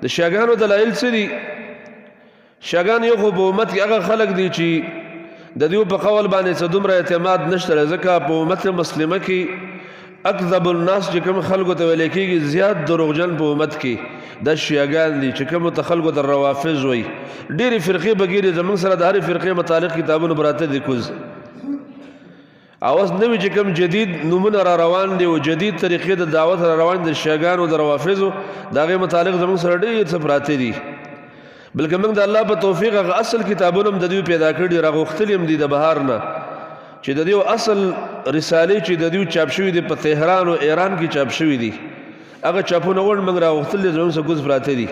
د شیعاګانو دلایل څه دي؟ شیعاګان یو خو په امت کې هغه خلک دي چې د دوی په قول باندې څه دومره اعتماد نشته، ځکه په امت مسلمه کې اکذب الناس چې کوم خلکو ته ویل کېږي زیات دروغجن په امت کې د شیعاګان دي چې کوم ته خلکو ته روافض وایي. ډېرې فرقې بګیرې زموږ سره د هرې فرقې متعلق کتابونه براته دي کوز، او اوس نوي چې کوم جدید نومونه را روان دي او جدید طریقې د دعوت را روان دي د شیعاګانو د روافضو، د هغې متعلق زموږ سره ډېر څه پراته دي. بلکې موږ د الله په توفیق هغه اصل کتابونه هم د دوی پیدا کړي دي، راغوښتلي هم دي د بهار نه، چې د دوی اصل رسالې چې د دوی چاپ شوي دي په تهران او ایران کې چاپ شوي دي، هغه چاپونه وړ موږ راغوښتلي زموږ سره ګوز پراته دي.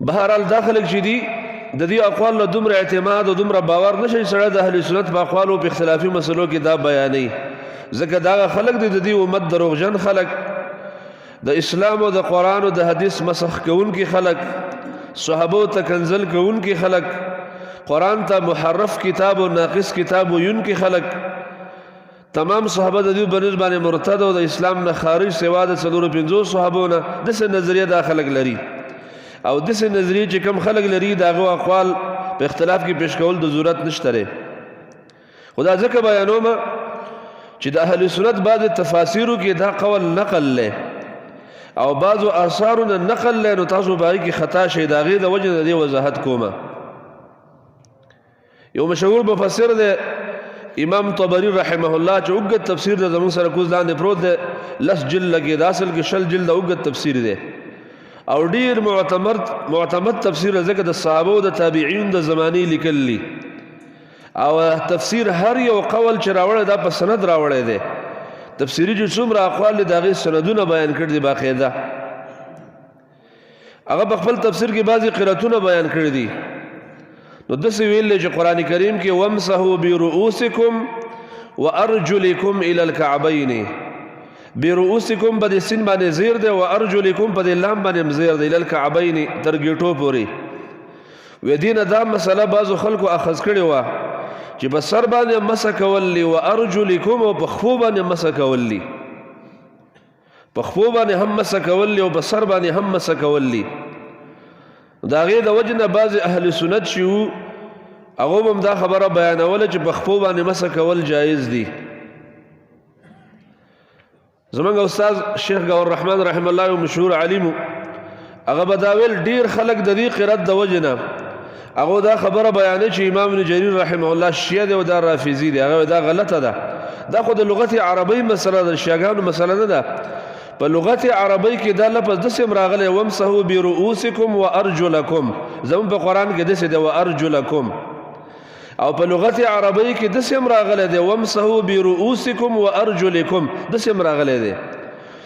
بهرحال دا خلک چې دي د دې اقوال له دومره اعتماد او دومره باور نشي سره د اهل سنت په اقوالو په اختلافي مسلو کې دا بیانوي، ځکه دا خلک دي د دې امت دروغجن خلک، د اسلام او د قرآن او د حدیث مسخ کوونکي خلک، صحابو ته کنزل کوونکي خلک، قرآن ته محرف کتاب او ناقص کتاب ویونکي خلک، تمام صحابه د دې بنسبت باندې مرتد او د اسلام نه خارج سوا د 450 صحابو نه داسې نظریه دا خلک لري، او داسې نظریه چې کم خلک لري د هغو اقوال په اختلاف کې پیش کول د ضرورت نشته دی. خو دا ځکه بیانومه چې د اهل سنت بعض تفاسیرو کې دا قول نقل لی او بعضو آثارونه نقل لی، نو تاسو په هغې کې خطا شئ، د هغې د وجې نه دې وضاحت کومه. یو مشهور مفسر دی امام طبري رحمه الله چې اوږد تفسیر د زموږ سره کوز لاندې پروت دی، 10 جلد لګي، د اصل کې 20 جلد اوږد تفسیر دی او ډیر معتمد تفسیر، ځکه د صحابه او د تابعین د زمانې لیکلی، او تفسیر هر یو قول چې راوړی دا په سند راوړی دی، تفسیري چې څومره اقوال دي د هغې سندونه بیان کړي دي باقاعده. هغه په خپل تفسیر کې بعضې قرتونه بیان کړي دي، نو داسې ویل دی چې قرآن کریم کې وامسحوا برؤوسکم وارجلکم الی الکعبین، برؤوسکم په دې سین باندې زیر دی، وارجلکم په دې لام باندې هم زیر دی، الی الکعبین تر ګیټو پورې. وی دې نه دا مسله بعضو خلکو اخذ کړې وه چې په سر باندې مسح کول دي، وارجلکم او په خپو باندې مسح کول دي، په خپو باندې هم مسح کول دي او په سر باندې هم مسح کول دي. د هغې د وجې نه بعضې اهل سنت چې وو هغو به هم دا خبره بیانوله چې په خپو باندې مسح کول جایز دي. زمونږ استاد شیخ گور رحمان رحم الله یو مشهور عالم، هغه به دا ویل ډېر خلک د دې قرت د وجې نه هغو دا خبره بیانوي چې امام ابن جریر رحمه الله شیعه دی او دا رافضي دی، هغه دا غلطه ده، دا خو د لغت عربی مسله ده، شیعاګانو مسله نه ده. په لغت عربی کې دا لفظ داسې هم راغلی وامسحوا برؤوسکم وارجلکم، زموږ په قرآن کې داسې دی وارجلکم، او په لغت عربی کې داسې هم راغلی دی وامسحوا برؤوسکم وارجلکم، داسې هم راغلی دی.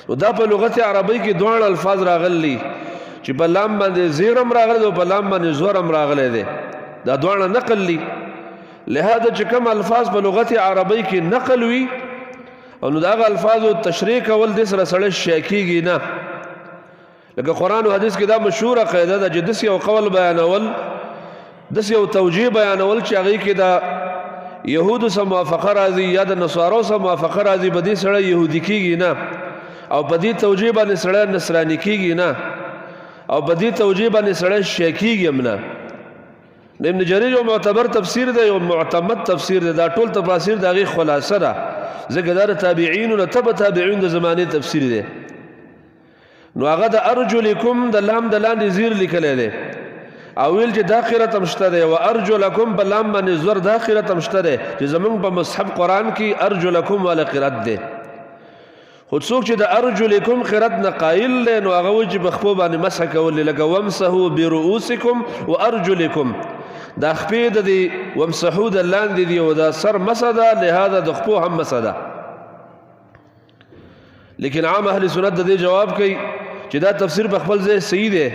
نو دا په لغت عربی کې دواړه الفاظ راغلي چې په لام باندې زیر هم راغلی دی او په لام باندې زور هم راغلی دی، دا دواړه نقل دي. لهذا چې کوم الفاظ په لغت عربی کې نقل وي او نو دا هغه الفاظو تشریح کول دې سره سړی شی کېږي نه. لکه قرآن او حدیث کې دا مشهوره قاعده ده چې داسې یو قول بیانول، داسې یو توجیه بیانول چې هغې کې د یهودو سره موافقه راځي یا د نصارو سره موافقه راځي، په دې سړی یهودي کېږي نه، او په دې توجیه باندې سړی نصراني کېږي نه، او په دې توجیه باندې سړی شی کېږي هم نه. د ابن جریر یو معتبر تفسیر دی، یو معتمد تفسیر دی، دا ټول تفاسیر د هغې خلاصه ده، ځکه دا د تابعینو نه تبع تابعین د زمانې تفسیر دی. نو هغه د ارجلکم د لام د لاندې زیر لیکلی دی، او ویل چې دا قرت هم شته دی، وارجلکم په لام باندې زور دا قرت هم شته دی چې زموږ په مصحف قرآن کې ارجلکم والا قرت دی. خو څوک چې د ارجلکم قرت نه قایل دی نو هغه وایي چې په خپو باندې مسح کول دی، لکه وامسحوا برؤوسکم وارجلکم، دا خپې د دې وامسحو د لاندې دي او دا سر مسح ده، لهذا د خپو هم مسح ده. لیکن عام اهل سنت د دې جواب کوي چې دا تفسیر په خپل ځای صحیح دی،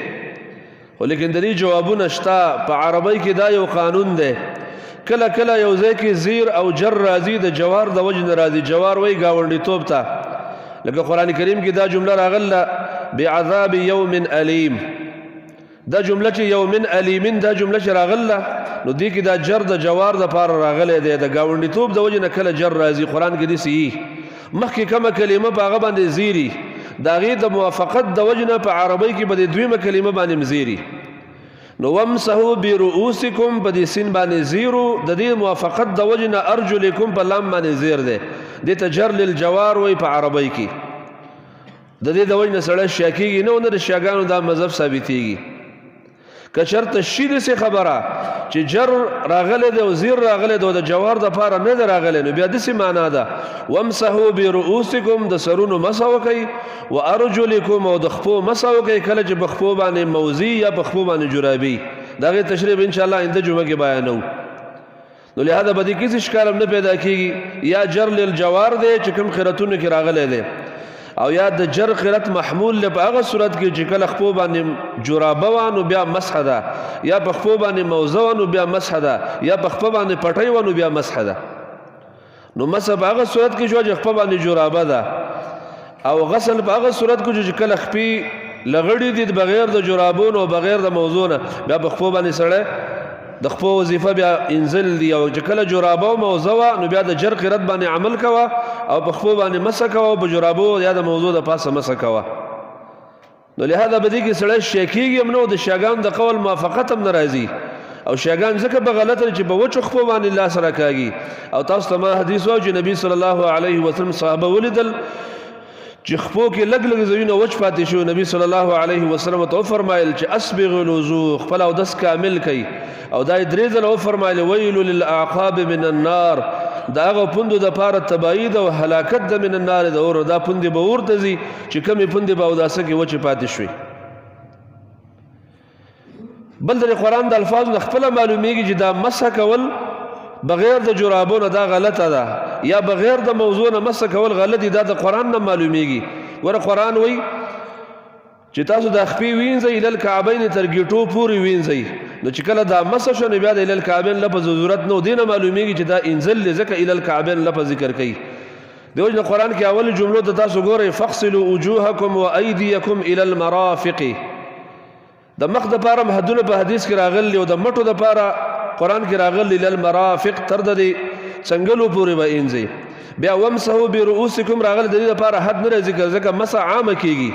خو لیکن د دې جوابونه شته. په عربی کې دا یو قانون دی، کله کله یو ځای کې زیر او جر راځي د جوار د وجې نه راځي، جوار وایي ګاونډیتوب ته، لکه قرآن کریم کې دا جمله راغله بعذاب یوم علیم، دا جمله چې یومن الیمن دا جمله چې راغله نو دې کې دا جر د جوار د پاره راغلی دی، د ګاونډیتوب د وجې نه کله جر راځي. قرآن کې داسې مخکې کومه کلمه په هغه باندې زیري، د هغې د موافقت د وجې نه په عربۍ کې به د دویمه کلمه باندې مزیري نو وامسحو برؤوسکم په دې سین باندې زیرو د دې موافقت د وجې نه ارجلکم په لام باندې زیر دی دې ته جر للجوار وایي په عربۍ کې د دې د وجې نه سړی شیا کېږي نه د شیاګانو دا مذهب ثابتېږي که چېرته شي داسې خبره چې جر راغلی دی او زیر راغلی دی او د جوار دپاره نه دی راغلی نو بیا داسې معنا ده وامسحو برؤوسکم د سرونو مسح وکئ و ارجلکم او د خپو مسح وکئ کله چې په خپو باندې موزي یا په خپو باندې جرابي د هغې تشریح به انشاءالله آینده جمعه کې بیانوو نو لهذا به دې کې هېڅ اشکال هم نه پیدا کېږي یا جر للجوار دی چې کوم قرتونو کې راغلی دی او یا د جر قرت محمول له په هغه صورت کې چې کله خپو باندې جرابه وه نو بیا مسح ده یا په خپو باندې موزه وه نو بیا مسح ده یا په خپه باندې پټۍ وه نو بیا مسح ده نو مسح په هغه صورت کې شوه چې خپه باندې جرابه ده او غسل په هغه صورت کې چې کله خپې لغړي دي بغیر د جرابونو او بغیر د موزو نه بیا په خپو باندې سړی د خپو وظیفه بیا انزل دی او چې کله جرابه او موزه وه نو بیا د جر قرت باندې عمل کوه او په خپو باندې مسح کوه او په جرابو یا د موضوع د پاسه مسح کوه نو لهذا به دې کې سړی شی کېږي هم نه او د شیاګانو د قول موافقت هم نه راځي او شیاګان ځکه به غلطه چې په وچو خپو باندې لاس راکاږي او تاسو ته ما حدیث وایو چې نبي صلی الله علیه وسلم صحابه ولیدل چې خپو کې لږ لږ ځایونه وچ پاتې شو نبي صلی الله علیه وسلم ته وفرمایل چې اسبغ الوضوء خپل اودس کامل کړئ او دا یې درې ځله وفرمایل ویل للاعقاب من النار د هغه پوندو دپاره تباهي ده او هلاکت ده من النار د اور دا پوندې به اور ته ځي چې کمې پوندې به اوداسه کې وچې پاتې شوي بل د قرآن د الفاظو نه خپله معلومیږي چې دا مسح کول بغیر د جرابونو دا غلطه ده یا بغیر د موضوع نه مسح کول غلط دي دا د قرآن نه معلومیږي ګوره قرآن وایي چې تاسو د خپې وینځئ الی الکعبین تر ګیټو پورې وینځئ نو چې کله دا مسح شو نو بیا د الی الکعبین لفظ ضرورت نه دې نه معلومیږي چې دا انزل دی ځکه الی الکعبین لفظ ذکر کوي د وجه قرآن کې اول جملو ته تاسو ګورئ فاغسلوا وجوهکم وایدیکم الی المرافق د مخ دپاره حدونه په حدیث کې راغلي او د مټو دپاره قرآن کې راغلي الی المرافق تر د څنګلو پورې به انځئ بیا وامسحوا برؤوسکم راغلی د دې دپاره حد نه راځي ځکه مسح عامه کېږي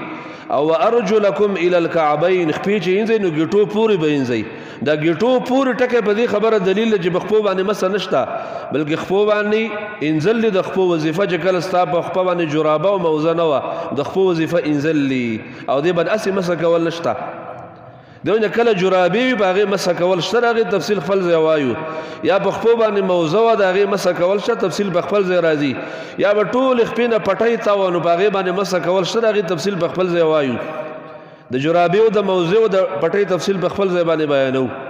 او ارجلکم الی الکعبین خپې چې انځئ نو ګیټو پورې به انځئ دا ګیټو پورې ټکی په دې خبره دلیل چې په خپو باندې مسح نشته بلکې خپو باندې انزل د خپو وظیفه چې کله ستا په خپه باندې جرابه او موزه نه وه د خپو وظیفه انزل او دې باندې هسې مسح کول نشته دونه کله جرابې وي په هغې مسح کول شته د هغې تفصیل خپل ځای وایو یا په خپو باندې موزه وه د هغې مسح کول شته تفصیل په خپل ځای راځي یا به ټولې خپې نه پټۍ تاوه نو په هغې باندې مسح کول شته د هغې تفصیل په خپل ځای وایو د جرابې او د موزې او د پټۍ تفصیل په خپل ځای باندې بیانوو